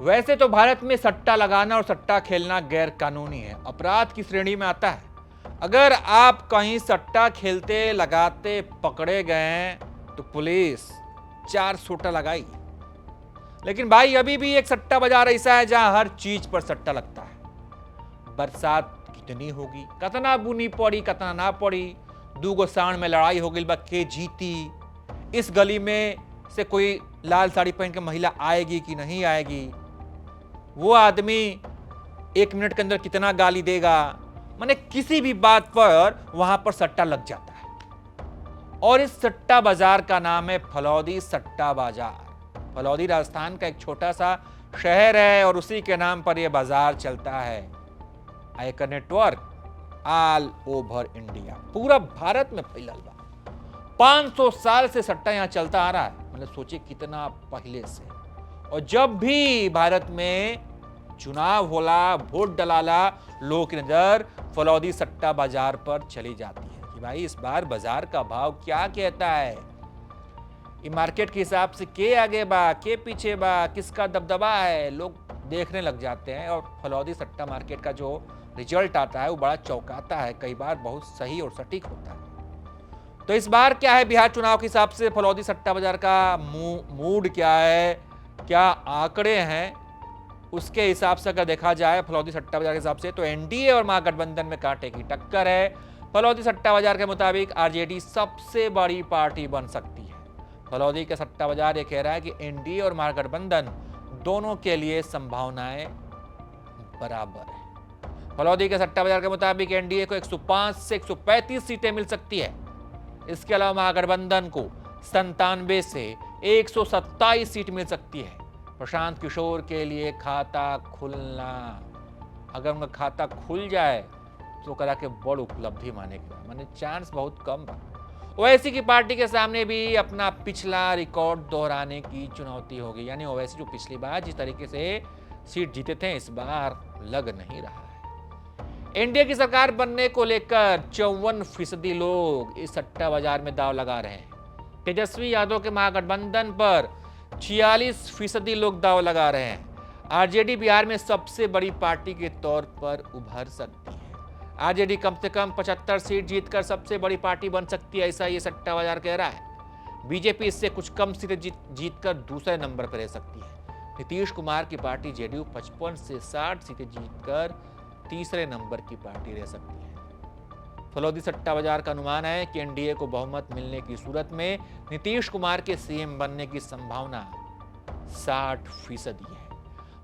वैसे तो भारत में सट्टा लगाना और सट्टा खेलना गैर कानूनी है, अपराध की श्रेणी में आता है। अगर आप कहीं सट्टा खेलते लगाते पकड़े गए तो पुलिस 4 सोटा लगाई। लेकिन भाई अभी भी एक सट्टा बाजार ऐसा है जहां हर चीज पर सट्टा लगता है। बरसात कितनी होगी, कतना बुनी पड़ी कतना ना पड़ी, 2 गो साण में लड़ाई हो गई बा के जीती, इस गली में से कोई लाल साड़ी पहन के महिला आएगी कि नहीं आएगी, वो आदमी 1 मिनट के अंदर कितना गाली देगा, माने किसी भी बात पर वहां पर सट्टा लग जाता है। और इस सट्टा बाजार का नाम है फलौदी सट्टा बाजार। फलौदी राजस्थान का एक छोटा सा शहर है और उसी के नाम पर यह बाजार चलता है। आयकर नेटवर्क ऑल ओवर इंडिया, पूरा भारत में फैलल बा। 500 साल से सट्टा यहां चलता आ रहा है, मतलब सोचिए कितना पहले से। और जब भी भारत में चुनाव होला, वोट डलाला, लोगों की नजर फलौदी सट्टा बाजार पर चली जाती है कि भाई इस बार बाजार का भाव क्या कहता है, ये मार्केट के हिसाब से के आगे बा, के पीछे बा, किसका दबदबा है, लोग देखने लग जाते हैं। और फलौदी सट्टा मार्केट का जो रिजल्ट आता है वो बड़ा चौंकाता है, कई बार बहुत सही और सटीक होता है। तो इस बार क्या है, बिहार चुनाव के हिसाब से फलौदी सट्टा बाजार का मूड क्या है, क्या आंकड़े हैं, उसके हिसाब से अगर देखा जाए फलौदी सट्टा बाजार के हिसाब से तो एनडीए और महागठबंधन में कांटे की टक्कर है। फलौदी सट्टा बाजार के मुताबिक आरजेडी सबसे बड़ी पार्टी बन सकती है। फलौदी का सट्टा बाजार ये कह रहा है कि एनडीए और महागठबंधन दोनों के लिए संभावनाएं बराबर है। फलौदी के सट्टा बाजार के मुताबिक एनडीए को 105 से 135 सीटें मिल सकती है। इसके अलावा महागठबंधन को 97 से 127 सीट मिल सकती है। प्रशांत किशोर के लिए खाता खुलना, अगर उनका खाता खुल जाए तो करा के बड़ उपलब्धि माने के माने चांस बहुत कम बा। ओवैसी की पार्टी के सामने भी अपना पिछला रिकॉर्ड दोहराने की चुनौती होगी, यानी ओवैसी जो पिछली बार जिस तरीके से सीट जीते थे इस बार लग नहीं रहा है। एनडीए की सरकार बनने को लेकर 54% लोग इस सट्टा बाजार में दांव लगा रहे हैं। तेजस्वी यादव के महागठबंधन पर 46% लोग दांव लगा रहे हैं। आरजेडी बिहार में सबसे बड़ी पार्टी के तौर पर उभर सकती है। आरजेडी कम से कम 75 सीट जीतकर सबसे बड़ी पार्टी बन सकती है, ऐसा ये सट्टा बाजार कह रहा है। बीजेपी इससे कुछ कम सीटें जीतकर दूसरे नंबर पर रह सकती है। नीतीश कुमार की पार्टी जेडीयू 55 से 60 सीटें जीतकर तीसरे नंबर की पार्टी रह सकती है। फलौदी सट्टा बाजार का अनुमान है कि एनडीए को बहुमत मिलने की सूरत में नीतीश कुमार के सीएम बनने की संभावना 60% है।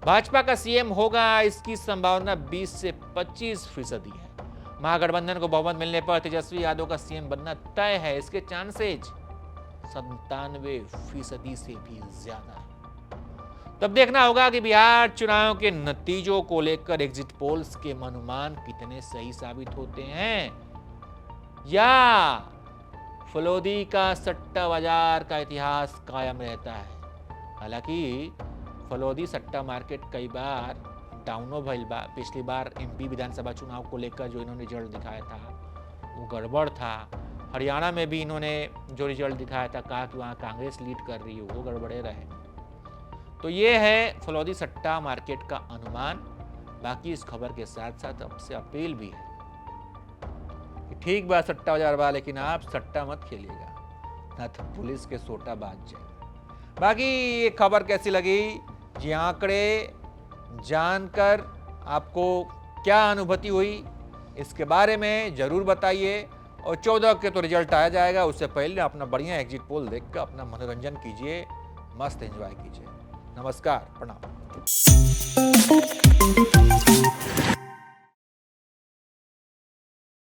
भाजपा का सीएम होगा, इसकी संभावना 20 से 25% है। महागठबंधन को बहुमत मिलने पर तेजस्वी यादव का सीएम बनना तय है, इसके चांसेज 97% से भी ज्यादा है। तब देखना होगा कि बिहार चुनाव के नतीजों को लेकर एग्जिट पोल्स के अनुमान कितने सही साबित होते हैं, या फलौदी का सट्टा बाजार का इतिहास कायम रहता है। हालांकि फलौदी सट्टा मार्केट कई बार डाउनो भइल बा। पिछली बार एमपी विधानसभा चुनाव को लेकर जो इन्होंने रिजल्ट दिखाया था वो गड़बड़ था। हरियाणा में भी इन्होंने जो रिजल्ट दिखाया था, कहा कि वहाँ कांग्रेस लीड कर रही है, वो गड़बड़े रहे। तो ये है फलौदी सट्टा मार्केट का अनुमान। बाकी इस खबर के साथ साथ आपसे अपील भी है कि ठीक बा सट्टा बाजार बा, लेकिन आप सट्टा मत खेलिएगा, ना तो पुलिस के सोटा बाज जाए। बाकी ये खबर कैसी लगी, जी आंकड़े जानकर आपको क्या अनुभूति हुई, इसके बारे में जरूर बताइए। और 14 के तो रिजल्ट आ जाएगा, उससे पहले अपना बढ़िया एग्जिट पोल देखकर अपना मनोरंजन कीजिए, मस्त एंजॉय कीजिए। नमस्कार, प्रणाम।